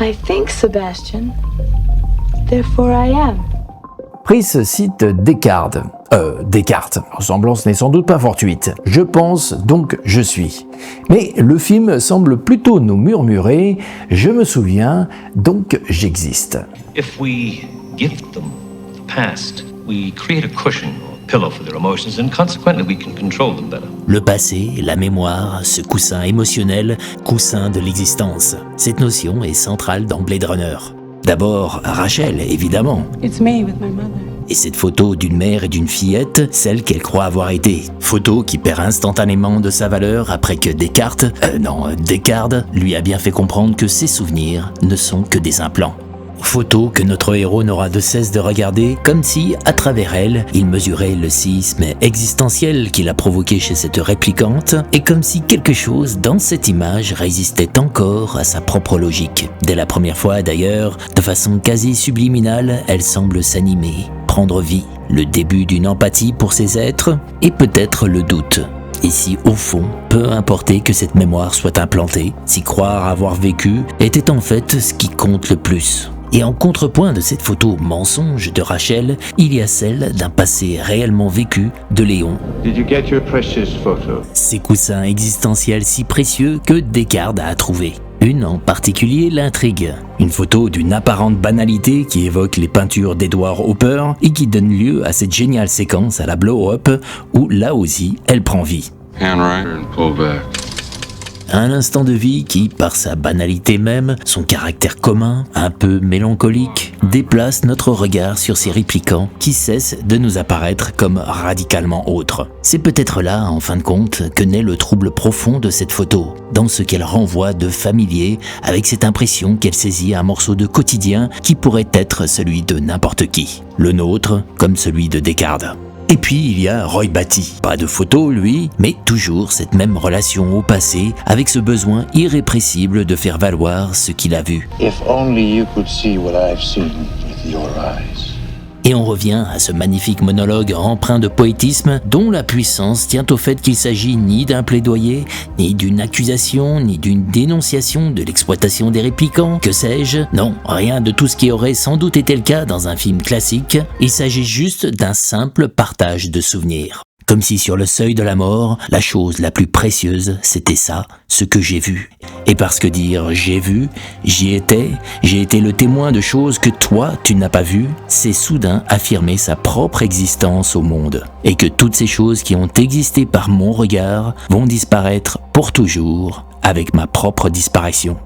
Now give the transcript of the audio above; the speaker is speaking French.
I think, Sebastian. Therefore I am. Pris cite Descartes. Descartes. Ressemblance n'est sans doute pas fortuite. Je pense, donc je suis. Mais le film semble plutôt nous murmurer « Je me souviens, donc j'existe ». If we gift them the past, we create a cushion or pillow for their emotions and consequently we can control them better. Le passé, la mémoire, ce coussin émotionnel, coussin de l'existence. Cette notion est centrale dans Blade Runner. D'abord, Rachel, évidemment. It's me with my mother. Et cette photo d'une mère et d'une fillette, celle qu'elle croit avoir été. Photo qui perd instantanément de sa valeur après que Descartes lui a bien fait comprendre que ses souvenirs ne sont que des implants. Photo que notre héros n'aura de cesse de regarder comme si, à travers elle, il mesurait le séisme existentiel qu'il a provoqué chez cette réplicante et comme si quelque chose dans cette image résistait encore à sa propre logique. Dès la première fois d'ailleurs, de façon quasi subliminale, elle semble s'animer, prendre vie, le début d'une empathie pour ces êtres et peut-être le doute. Et si, au fond, peu importait que cette mémoire soit implantée, si croire avoir vécu était en fait ce qui compte le plus. Et en contrepoint de cette photo mensonge de Rachel, il y a celle d'un passé réellement vécu de Léon. Did you get your precious photo? Ces coussins existentiels si précieux que Descartes a trouvé. Une en particulier l'intrigue. Une photo d'une apparente banalité qui évoque les peintures d'Edward Hopper et qui donne lieu à cette géniale séquence à la blow-up où, là aussi, elle prend vie. Hand right and pull back. Un instant de vie qui, par sa banalité même, son caractère commun, un peu mélancolique, déplace notre regard sur ces réplicants qui cessent de nous apparaître comme radicalement autres. C'est peut-être là, en fin de compte, que naît le trouble profond de cette photo, dans ce qu'elle renvoie de familier, avec cette impression qu'elle saisit un morceau de quotidien qui pourrait être celui de n'importe qui. Le nôtre, comme celui de Descartes. Et puis il y a Roy Batty. Pas de photo lui, mais toujours cette même relation au passé avec ce besoin irrépressible de faire valoir ce qu'il a vu. If only you could see what I've seen with your eyes. Et on revient à ce magnifique monologue empreint de poétisme dont la puissance tient au fait qu'il s'agit ni d'un plaidoyer, ni d'une accusation, ni d'une dénonciation de l'exploitation des réplicants, que sais-je. Non, rien de tout ce qui aurait sans doute été le cas dans un film classique. Il s'agit juste d'un simple partage de souvenirs. Comme si sur le seuil de la mort, la chose la plus précieuse, c'était ça, ce que j'ai vu. Et parce que dire « j'ai vu »,« j'ai été le témoin de choses que toi, tu n'as pas vues », c'est soudain affirmer sa propre existence au monde. Et que toutes ces choses qui ont existé par mon regard vont disparaître pour toujours avec ma propre disparition.